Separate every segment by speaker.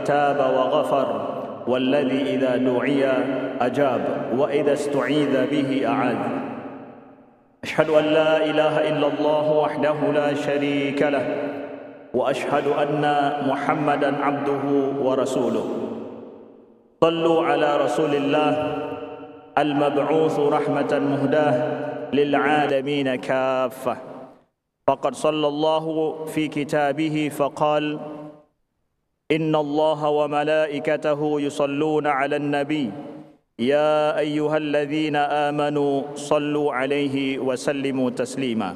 Speaker 1: تاب وغفر والذي إذا دعي أجاب وإذا استعيذ به أعاذ أشهد أن لا إله إلا الله وحده لا شريك له وأشهد أن محمدا عبده ورسوله صلوا على رسول الله المبعوث رحمة مهداة للعالمين كافة فقد صلى الله في كتابه فقال إن الله وملائكته يصلون على النبي يا أيها الذين آمنوا صلوا عليه وسلموا تسليما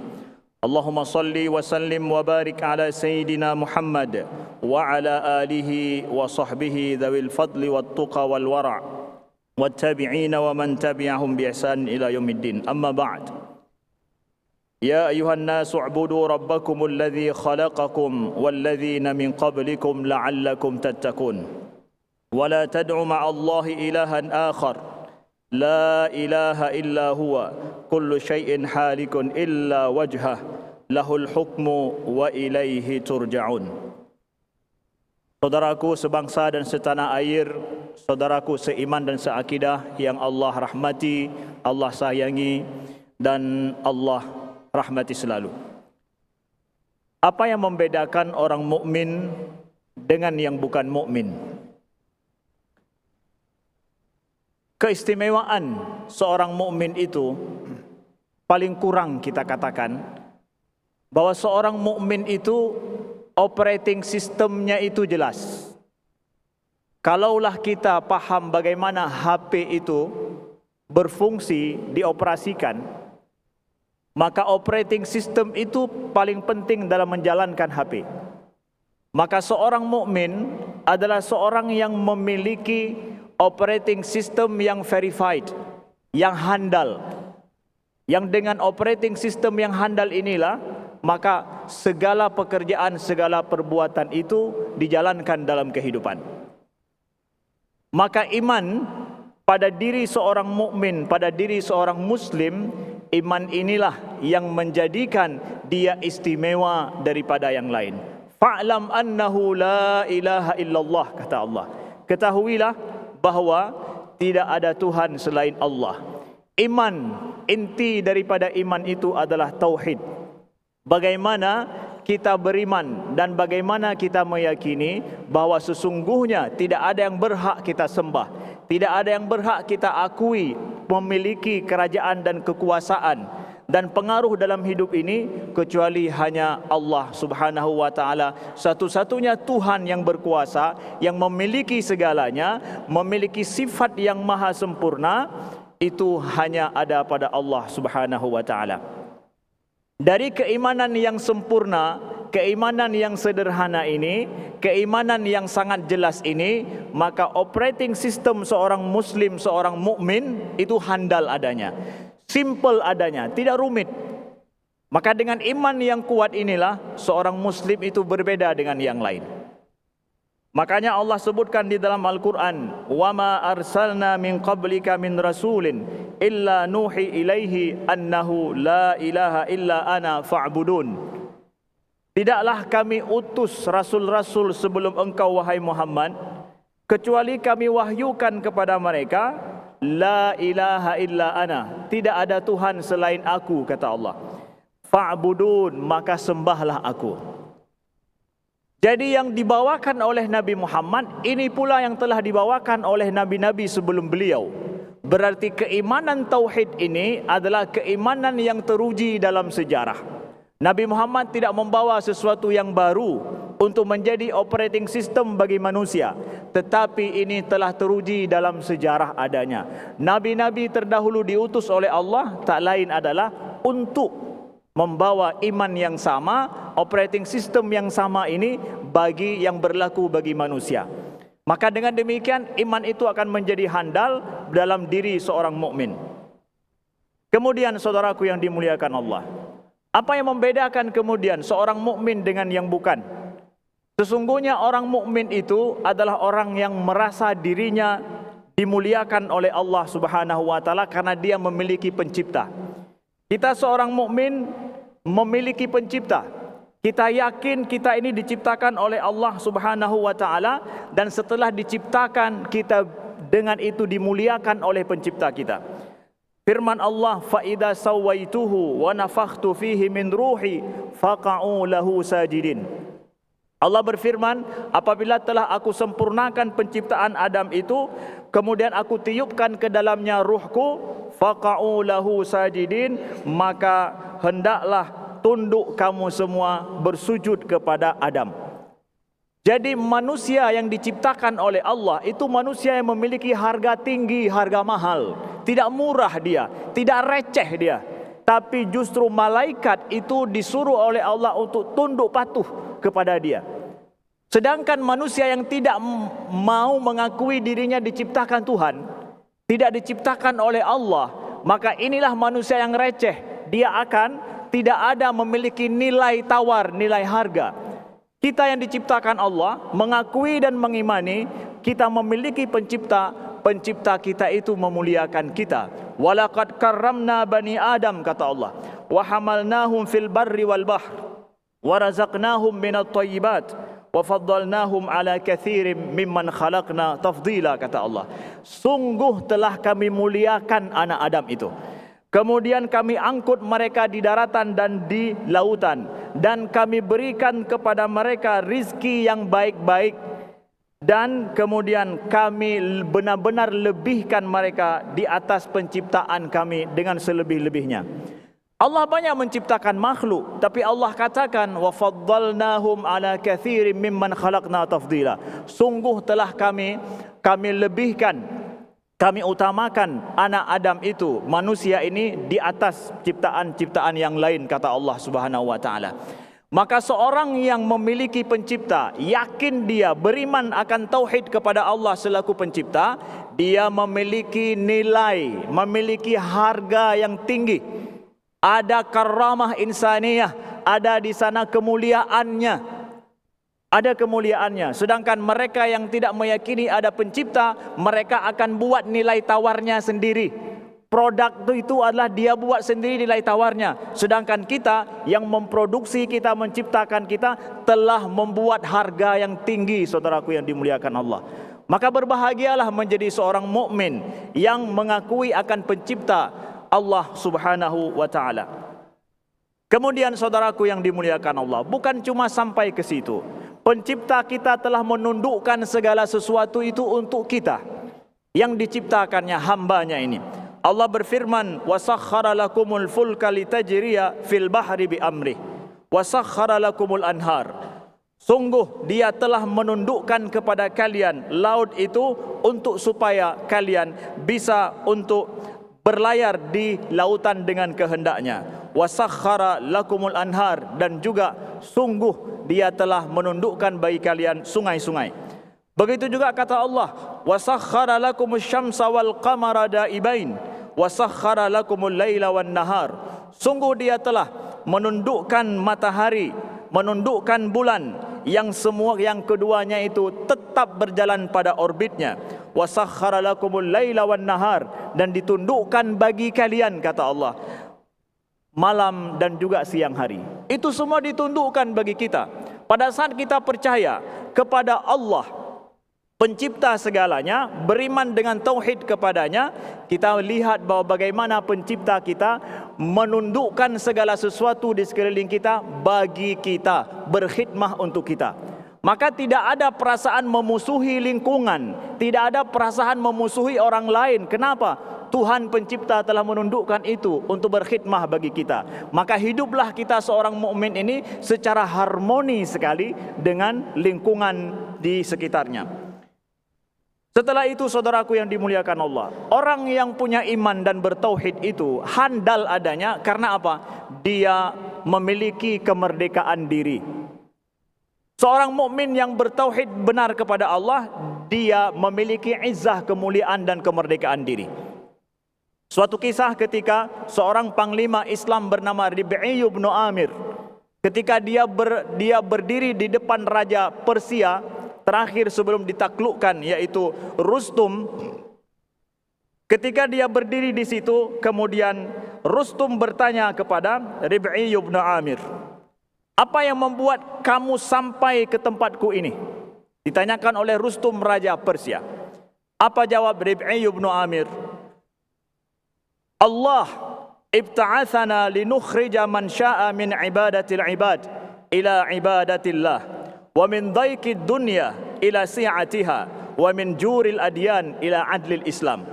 Speaker 1: اللهم صل وسلم وبارك على سيدنا محمد وعلى آله وصحبه ذوي الفضل والتقى والورع والتابعين ومن تبعهم بإحسان إلى يوم الدين أما بعد يا أيها الناس اعبدوا ربكم الذي خلقكم والذين من قبلكم لعلكم تتقون ولا تدعوا مع الله إلها آخر لا إله إلا هو كل شيء حالك إلا وجهه له الحكم وإليه ترجعون. Saudaraku sebangsa dan setanah air, saudaraku seiman dan seakidah yang Allah rahmati, Allah sayangi dan Allah rahmati selalu. Apa yang membedakan orang mukmin dengan yang bukan mukmin? Keistimewaan seorang mukmin itu paling kurang kita katakan bahwa seorang mukmin itu operating sistemnya itu jelas. Kalaulah kita paham bagaimana HP itu berfungsi, dioperasikan, maka operating system itu paling penting dalam menjalankan HP. Maka seorang mukmin adalah seorang yang memiliki operating system yang verified, yang handal. Yang dengan operating system yang handal inilah, maka segala pekerjaan, segala perbuatan itu dijalankan dalam kehidupan. Maka iman pada diri seorang mukmin, pada diri seorang muslim, iman inilah yang menjadikan dia istimewa daripada yang lain. Fa'lam annahu la ilaha illallah, kata Allah. Ketahuilah bahawa tidak ada Tuhan selain Allah. Iman, inti daripada iman itu adalah tauhid. Bagaimana kita beriman dan bagaimana kita meyakini bahawa sesungguhnya tidak ada yang berhak kita sembah, tidak ada yang berhak kita akui memiliki kerajaan dan kekuasaan dan pengaruh dalam hidup ini kecuali hanya Allah Subhanahu wa taala, satu-satunya Tuhan yang berkuasa, yang memiliki segalanya, memiliki sifat yang maha sempurna, itu hanya ada pada Allah Subhanahu wa taala. Dari keimanan yang sempurna, keimanan yang sederhana ini, keimanan yang sangat jelas ini, maka operating system seorang muslim, seorang mukmin itu handal adanya, simple adanya, tidak rumit. Maka dengan iman yang kuat inilah seorang muslim itu berbeda dengan yang lain. Makanya Allah sebutkan di dalam Al-Quran, وَمَا أَرْسَلْنَا مِنْ قَبْلِكَ مِنْ رَسُولٍ إِلَّا نُوحِي إِلَيْهِ أَنَّهُ لَا إِلَهَ إِلَّا أَنَا فَاعْبُدُونَ. Tidaklah kami utus rasul-rasul sebelum engkau wahai Muhammad, kecuali kami wahyukan kepada mereka, La ilaha illa ana, tidak ada Tuhan selain aku, kata Allah. Fa'budun, maka sembahlah aku. Jadi yang dibawakan oleh Nabi Muhammad, ini pula yang telah dibawakan oleh nabi-nabi sebelum beliau. Berarti keimanan tauhid ini adalah keimanan yang teruji dalam sejarah. Nabi Muhammad tidak membawa sesuatu yang baru untuk menjadi operating system bagi manusia, tetapi ini telah teruji dalam sejarah adanya. Nabi-nabi terdahulu diutus oleh Allah tak lain adalah untuk membawa iman yang sama, operating system yang sama ini bagi yang berlaku bagi manusia. Maka dengan demikian iman itu akan menjadi handal dalam diri seorang mukmin. Kemudian saudaraku yang dimuliakan Allah, apa yang membedakan kemudian seorang mukmin dengan yang bukan? Sesungguhnya orang mukmin itu adalah orang yang merasa dirinya dimuliakan oleh Allah Subhanahu wa taala karena dia memiliki pencipta. Kita seorang mukmin memiliki pencipta. Kita yakin kita ini diciptakan oleh Allah Subhanahu wa taala, dan setelah diciptakan kita dengan itu dimuliakan oleh pencipta kita. Firman Allah, fa idza sawaituhu wa nafakhtu fihi min ruhi faqa'u lahu sajidin. Allah berfirman, apabila telah aku sempurnakan penciptaan Adam itu, kemudian aku tiupkan ke dalamnya ruhku, faqa'u lahu sajidin, maka hendaklah tunduk kamu semua bersujud kepada Adam. Jadi manusia yang diciptakan oleh Allah itu manusia yang memiliki harga tinggi, harga mahal. Tidak murah dia, tidak receh dia. Tapi justru malaikat itu disuruh oleh Allah untuk tunduk patuh kepada dia. Sedangkan manusia yang tidak mau mengakui dirinya diciptakan Tuhan, tidak diciptakan oleh Allah, maka inilah manusia yang receh. Dia akan tidak ada memiliki nilai tawar, nilai harga. Kita yang diciptakan Allah, mengakui dan mengimani kita memiliki pencipta. Pencipta kita itu memuliakan kita. Walaqad karramna bani Adam, kata Allah. Wa hamalnahum fil barri wal bahr wa razaqnahum minat thayyibat wa faddalnahum ala katsirin mimman khalaqna tafdila, kata Allah. Sungguh telah kami muliakan anak Adam itu. Kemudian kami angkut mereka di daratan dan di lautan, dan kami berikan kepada mereka rizki yang baik-baik, dan kemudian kami benar-benar lebihkan mereka di atas penciptaan kami dengan selebih-lebihnya. Allah banyak menciptakan makhluk, tapi Allah katakan wa faddalnahum ala katsirin mimman khalaqna tafdila. Sungguh telah kami lebihkan, kami utamakan anak Adam itu, manusia ini, di atas ciptaan-ciptaan yang lain, kata Allah Subhanahu wa taala. Maka seorang yang memiliki pencipta, yakin dia beriman akan tauhid kepada Allah selaku pencipta, dia memiliki nilai, memiliki harga yang tinggi. Ada karamah insaniyah, ada di sana kemuliaannya. Ada kemuliaannya. Sedangkan mereka yang tidak meyakini ada pencipta, mereka akan buat nilai tawarnya sendiri. Produk itu adalah dia buat sendiri nilai tawarnya. Sedangkan kita yang memproduksi, kita menciptakan, kita telah membuat harga yang tinggi, saudaraku yang dimuliakan Allah. Maka berbahagialah menjadi seorang mukmin yang mengakui akan pencipta Allah Subhanahu wa taala. Kemudian saudaraku yang dimuliakan Allah, bukan cuma sampai ke situ. Pencipta kita telah menundukkan segala sesuatu itu untuk kita yang diciptakannya, hambanya ini. Allah berfirman, وَسَخَّرَ لَكُمُ الْفُلْكَ لِتَجْرِيَ فِي الْبَحْرِ بِأَمْرِهِ وَسَخَّرَ لَكُمُ الْأَنْهَارِ. Sungguh dia telah menundukkan kepada kalian laut itu untuk supaya kalian bisa untuk berlayar di lautan dengan kehendaknya. وَسَخَّرَ لَكُمُ الْأَنْهَارِ. Dan juga sungguh dia telah menundukkan bagi kalian sungai-sungai. Begitu juga kata Allah, وَسَخَّرَ لَكُمُ الشَّمْسَ وَالْقَمَرَ دَائِبَيْنِ وَسَخَّرَ لَكُمُ اللَّيْلَ وَالنَّهَارِ. Sungguh dia telah menundukkan matahari, menundukkan bulan, yang semua yang keduanya itu tetap berjalan pada orbitnya. وَسَخَّرَ لَكُمُ اللَّيْلَ وَالنَّهَارِ. Dan ditundukkan bagi kalian, kata Allah, malam dan juga siang hari. Itu semua ditundukkan bagi kita. Pada saat kita percaya kepada Allah, pencipta segalanya, beriman dengan tauhid kepadanya, kita lihat bahwa bagaimana pencipta kita menundukkan segala sesuatu di sekeliling kita bagi kita, berkhidmah untuk kita. Maka tidak ada perasaan memusuhi lingkungan, tidak ada perasaan memusuhi orang lain. Kenapa? Tuhan pencipta telah menundukkan itu untuk berkhidmah bagi kita. Maka hiduplah kita seorang mukmin ini secara harmoni sekali dengan lingkungan di sekitarnya. Setelah itu saudaraku yang dimuliakan Allah, orang yang punya iman dan bertauhid itu handal adanya karena apa? Dia memiliki kemerdekaan diri. Seorang mukmin yang bertauhid benar kepada Allah, dia memiliki izzah, kemuliaan dan kemerdekaan diri. Suatu kisah ketika seorang panglima Islam bernama Rib'i bin Amir, ketika dia berdiri di depan raja Persia terakhir sebelum ditaklukkan, yaitu Rustum. Ketika dia berdiri di situ, kemudian Rustum bertanya kepada Rib'i bin Amir, Apa yang membuat kamu sampai ke tempatku ini? Ditanyakan oleh Rustum Raja Persia. Apa jawab Rib'i bin Amir? Allah ibta'athana linukhrija man sya'a min ibadatil ibad ila ibadatillah wa min dhaiqid dunya ila si'atiha wa min juril adyan ila adlil Islam.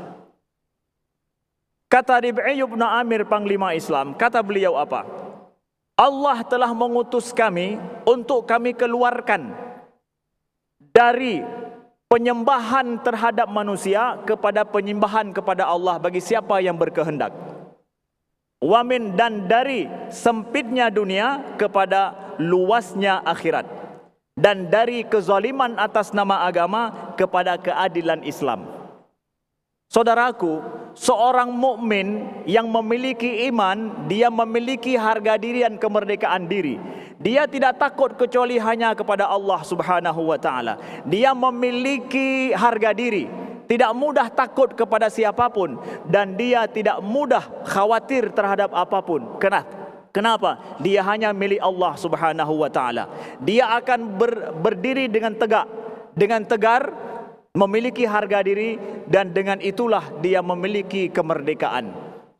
Speaker 1: Kata Rib'i bin Amir, Panglima Islam, kata beliau apa? Allah telah mengutus kami untuk kami keluarkan dari penyembahan terhadap manusia kepada penyembahan kepada Allah bagi siapa yang berkehendak. Wamin, dan dari sempitnya dunia kepada luasnya akhirat, dan dari kezaliman atas nama agama kepada keadilan Islam. Saudaraku, seorang mukmin yang memiliki iman, dia memiliki harga diri dan kemerdekaan diri. Dia tidak takut kecuali hanya kepada Allah Subhanahu wa taala. Dia memiliki harga diri, tidak mudah takut kepada siapapun, dan dia tidak mudah khawatir terhadap apapun. Kenapa? Dia hanya milik Allah Subhanahu wa taala. Dia akan berdiri dengan tegak, dengan tegar, memiliki harga diri, dan dengan itulah dia memiliki kemerdekaan.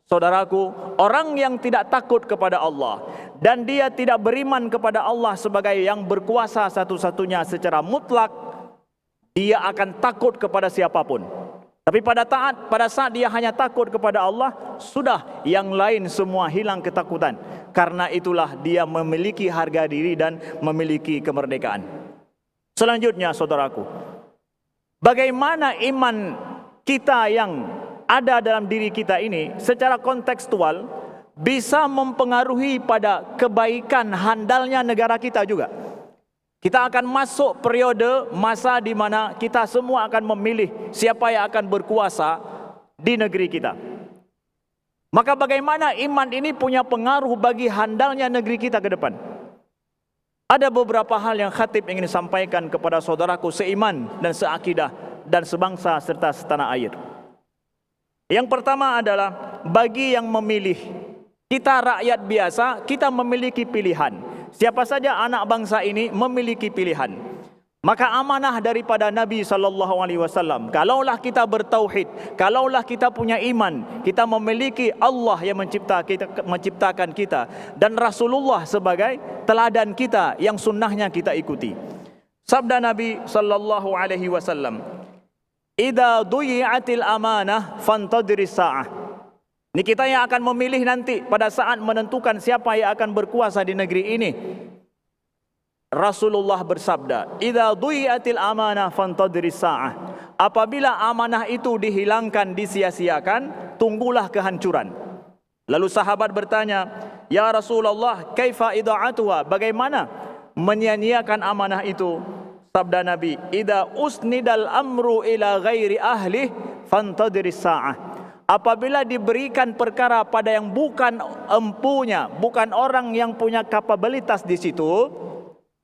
Speaker 1: Saudaraku, orang yang tidak takut kepada Allah dan dia tidak beriman kepada Allah sebagai yang berkuasa satu-satunya secara mutlak, dia akan takut kepada siapapun. Tapi pada saat dia hanya takut kepada Allah, sudah, yang lain semua hilang ketakutan. Karena itulah dia memiliki harga diri dan memiliki kemerdekaan. Selanjutnya, saudaraku, bagaimana iman kita yang ada dalam diri kita ini secara kontekstual bisa mempengaruhi pada kebaikan handalnya negara kita juga. Kita akan masuk periode masa di mana kita semua akan memilih siapa yang akan berkuasa di negeri kita. Maka bagaimana iman ini punya pengaruh bagi handalnya negeri kita ke depan? Ada beberapa hal yang khatib ingin sampaikan kepada saudaraku seiman dan seakidah dan sebangsa serta setanah air. Yang pertama adalah bagi yang memilih, kita rakyat biasa, kita memiliki pilihan. Siapa saja anak bangsa ini memiliki pilihan. Maka amanah daripada Nabi SAW, kalaulah kita bertauhid, kalaulah kita punya iman, kita memiliki Allah yang menciptakan kita, dan Rasulullah sebagai teladan kita yang sunnahnya kita ikuti. Sabda Nabi SAW, "Idza duyi'atil amanah fantadhiris sa'ah." Ini kita yang akan memilih nanti pada saat menentukan siapa yang akan berkuasa di negeri ini. Rasulullah bersabda, "Idza duyi'atil amanah fantadhiris sa'ah." Apabila amanah itu dihilangkan, disia-siakan, tunggulah kehancuran. Lalu sahabat bertanya, "Ya Rasulullah, kaifa ida'atuha?" Bagaimana menyia-nyiakan amanah itu? Sabda Nabi, "Idza usnidal amru ila ghairi ahli fantadhiris sa'ah." Apabila diberikan perkara pada yang bukan empunya, bukan orang yang punya kapabilitas di situ,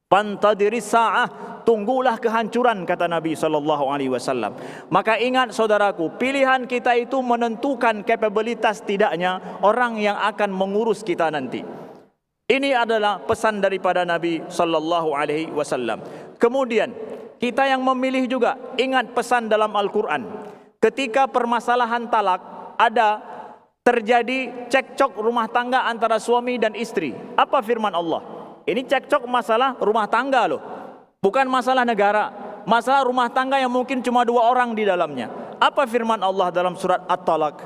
Speaker 1: fantadhiris sa'ah, tunggulah kehancuran, kata Nabi SAW. Maka ingat saudaraku, pilihan kita itu menentukan kapabilitas tidaknya orang yang akan mengurus kita nanti. Ini adalah pesan daripada Nabi SAW. Kemudian kita yang memilih juga ingat pesan dalam Al-Quran. Ketika permasalahan talak, ada terjadi cekcok rumah tangga antara suami dan istri. Apa firman Allah? Ini cekcok masalah rumah tangga loh, bukan masalah negara. Masalah rumah tangga yang mungkin cuma 2 orang di dalamnya. Apa firman Allah dalam surat At-Talaq?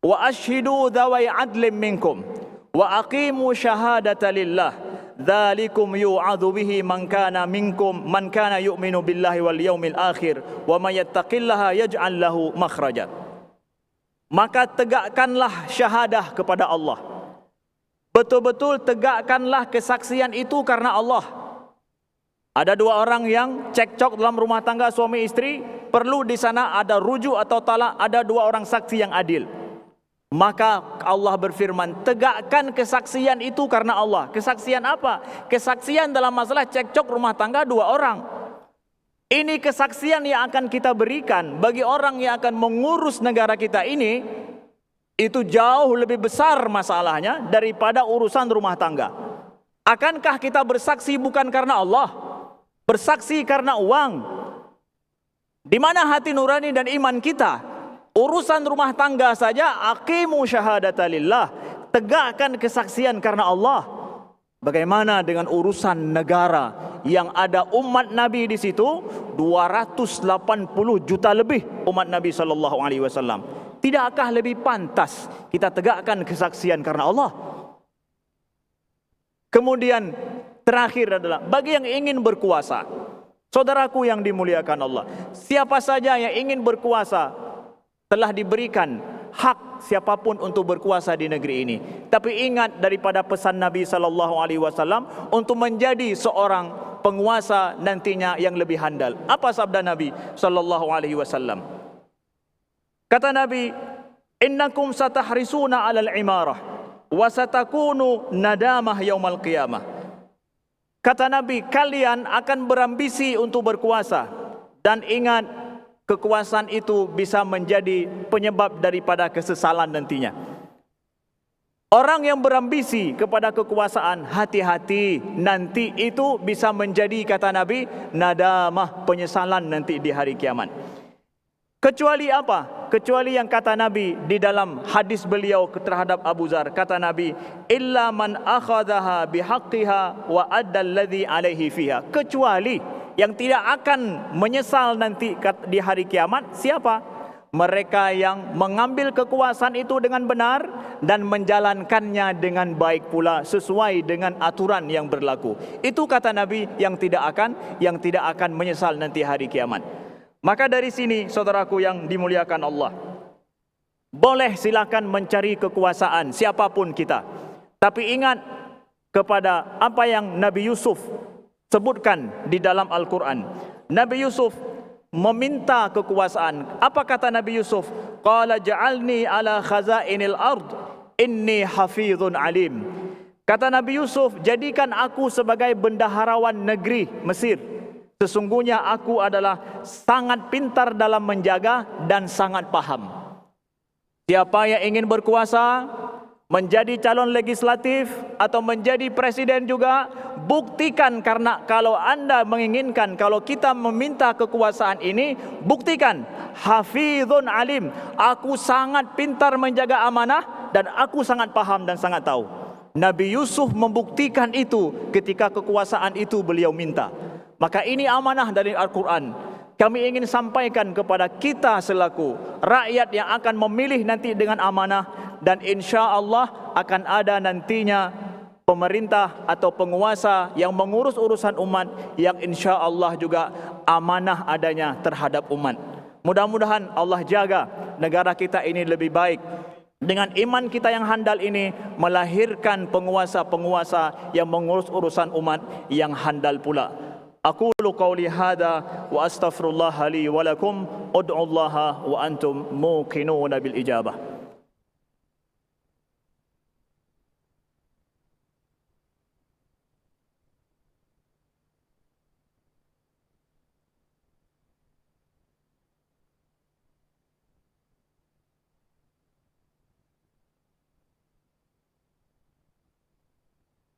Speaker 1: "Wa ashhidu dhawai adlim minkum wa aqimu syahadata lillah. Dzalikum yu'adzu bihi man kana minkum man kana yu'minu billahi wal yaumil akhir wa may yattaqillaha yaj'al lahu makhraja." Maka tegakkanlah syahadah kepada Allah. Betul-betul tegakkanlah kesaksian itu karena Allah. Ada 2 orang yang cekcok dalam rumah tangga suami istri, perlu di sana ada rujuk atau talak, ada 2 orang saksi yang adil. Maka Allah berfirman, tegakkan kesaksian itu karena Allah. Kesaksian apa? Kesaksian dalam masalah cekcok rumah tangga 2 orang. Ini kesaksian yang akan kita berikan bagi orang yang akan mengurus negara kita ini. Itu jauh lebih besar masalahnya daripada urusan rumah tangga. Akankah kita bersaksi bukan karena Allah? Bersaksi karena uang? Di mana hati nurani dan iman kita? Urusan rumah tangga saja, aqimu syahadata lillah, tegakkan kesaksian karena Allah. Bagaimana dengan urusan negara yang ada umat Nabi di situ 280 juta lebih umat Nabi sallallahu alaihi wasallam? Tidakkah lebih pantas kita tegakkan kesaksian karena Allah? Kemudian terakhir adalah bagi yang ingin berkuasa. Saudaraku yang dimuliakan Allah, siapa saja yang ingin berkuasa telah diberikan hak siapapun untuk berkuasa di negeri ini. Tapi ingat daripada pesan Nabi sallallahu alaihi wasallam untuk menjadi seorang penguasa nantinya yang lebih handal. Apa sabda Nabi sallallahu alaihi wasallam? Kata Nabi, "Innakum satahrisuna 'alal imarah wa satakunu nadamah yaumal qiyamah." Kata Nabi, kalian akan berambisi untuk berkuasa, dan ingat kekuasaan itu bisa menjadi penyebab daripada kesesalan nantinya. Orang yang berambisi kepada kekuasaan, hati-hati, nanti itu bisa menjadi, kata Nabi, nadamah, penyesalan nanti di hari kiamat. Kecuali apa? Kecuali yang kata Nabi di dalam hadis beliau terhadap Abu Dzar, kata Nabi, illa man akhadhaha bihaqqiha wa adda alladhi alaihi fiha. Kecuali yang tidak akan menyesal nanti di hari kiamat, siapa? Mereka yang mengambil kekuasaan itu dengan benar dan menjalankannya dengan baik pula sesuai dengan aturan yang berlaku. Itu kata Nabi yang tidak akan menyesal nanti hari kiamat. Maka dari sini saudaraku yang dimuliakan Allah, boleh silakan mencari kekuasaan siapapun kita, tapi ingat kepada apa yang Nabi Yusuf sebutkan di dalam Al-Quran. Nabi Yusuf meminta kekuasaan. Apa kata Nabi Yusuf? Qala ja'alni ala khazainil ard inni hafizun alim. Kata Nabi Yusuf, jadikan aku sebagai bendaharawan negeri Mesir. Sesungguhnya aku adalah sangat pintar dalam menjaga dan sangat paham. Siapa yang ingin berkuasa, menjadi calon legislatif atau menjadi presiden juga, buktikan, karena kalau Anda menginginkan, kalau kita meminta kekuasaan ini, buktikan, hafizun alim, aku sangat pintar menjaga amanah dan aku sangat paham dan sangat tahu. Nabi Yusuf membuktikan itu ketika kekuasaan itu beliau minta. Maka ini amanah dari Al-Quran. Kami ingin sampaikan kepada kita selaku rakyat yang akan memilih nanti dengan amanah, dan insya Allah akan ada nantinya pemerintah atau penguasa yang mengurus urusan umat yang insya Allah juga amanah adanya terhadap umat. Mudah-mudahan Allah jaga negara kita ini lebih baik. Dengan iman kita yang handal ini melahirkan penguasa-penguasa yang mengurus urusan umat yang handal pula. Aqulu qawli hadha wa astaghfirullah li wa lakum ud'ullaha wa antum muqinuna bil ijabah.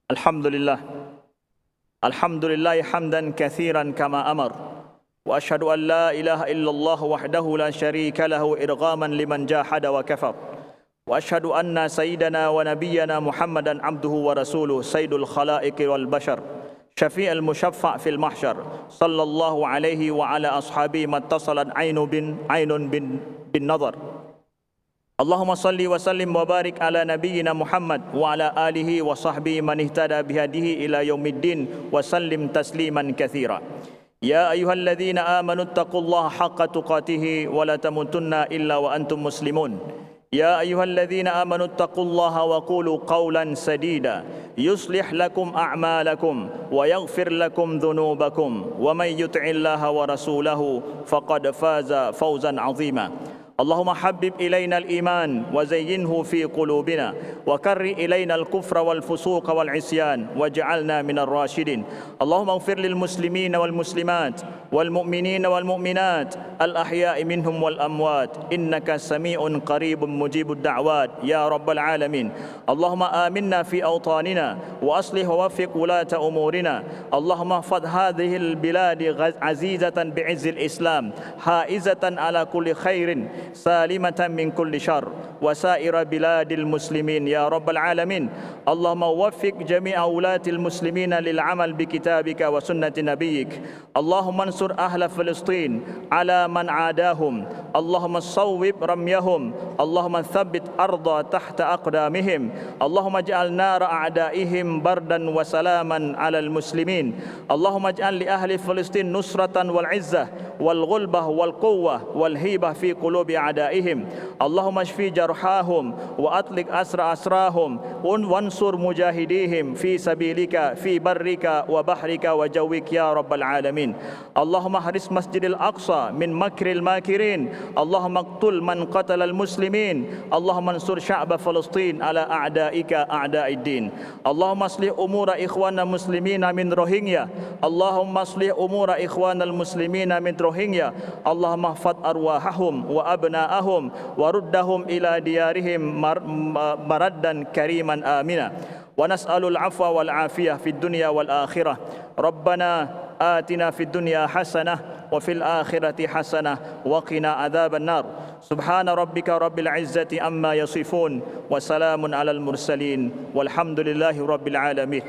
Speaker 1: Alhamdulillah. Alhamdulillah hamdan kathiran kama amar. Wa ashhadu an la ilaha illallah wahdahu la syarika lahu irghaman liman jahada wa kafar. Wa ashhadu anna sayyidana wa nabiyyana Muhammadan abduhu wa rasuluh sayyidul khalaiqi wal bashar syafi'al musyaffa' fil mahsyar sallallahu alaihi wa ala ashabihi mattasalan ainun bin nazar. Allahumma salli wa sallim wa barik ala nabiyyina Muhammad wa ala alihi wa sahbihi man ihtada bihadihi ila yaumiddin wa sallim tasliman katsira. Ya ayyuhalladzina amanu taqullaha haqqa tuqatih wa la tamutunna illa wa antum muslimun. Ya ayyuhalladzina amanu taqullaha wa qulu qawlan sadida yuslih lakum a'malakum wa yaghfir lakum dhunubakum wa may yuti'illaha wa rasulahu faqad faza fawzan 'azima. Allahumma habbib ilaina al-iman wa zayyinhu fi qulubina wa karri ilaina al-kufra wal fusuqa wal isyan waj'alna minar rasyidin. Allahumma ighfir lil muslimina wal muslimat والمؤمنين والمؤمنات الأحياء منهم والأموات إنك سميع قريب مجيب الدعوات يا رب العالمين. اللهم آمنا في أوطاننا وأصلح ووفق ولاة أمورنا. اللهم احفظ هذه البلاد عزيزة بعز الإسلام حائزة على كل خير سالمة من كل شر وسائر بلاد المسلمين يا رب العالمين. اللهم وفق جميع ولاة المسلمين للعمل بكتابك وسنة نبيك. اللهم انصر أهل فلسطين على من عاداهم. اللهم صوب رميهم. اللهم ثبت أرض تحت أقدامهم. اللهم اجعل نار أعدائهم بردا وسلاما على المسلمين. اللهم اجعل لأهل فلسطين نصرة والعزة والغلبة والقوة والهيبة في قلوب أعدائهم. اللهم اشف جرحاهم وأطلق أسراهم وانصر مجاهديهم في سبيلك في برك وبحرك وجوك يا رب العالمين. اللهم احرس مسجد الأقصى من مكر الماكرين. اللهم اقتل من قتل المسلمين. اللهم انصر شعب فلسطين على أعدائك أعداء الدين. اللهم اصلح أمور إخواننا المسلمين من روهينيا. اللهم اصلح أمور إخواننا المسلمين من روهينيا. اللهم احفظ أرواحهم وأبناءهم وردهم إلى ديارهم مردا كريما آمنا. ونسأل العفو والعافية في الدنيا والآخرة. ربنا آتنا في الدنيا حسنة وفي الآخرة حسنة وقنا عذاب النار. سبحان ربك رب العزة عما يصفون وسلام على المرسلين والحمد لله رب العالمين.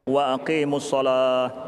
Speaker 1: وأقيموا الصلاة.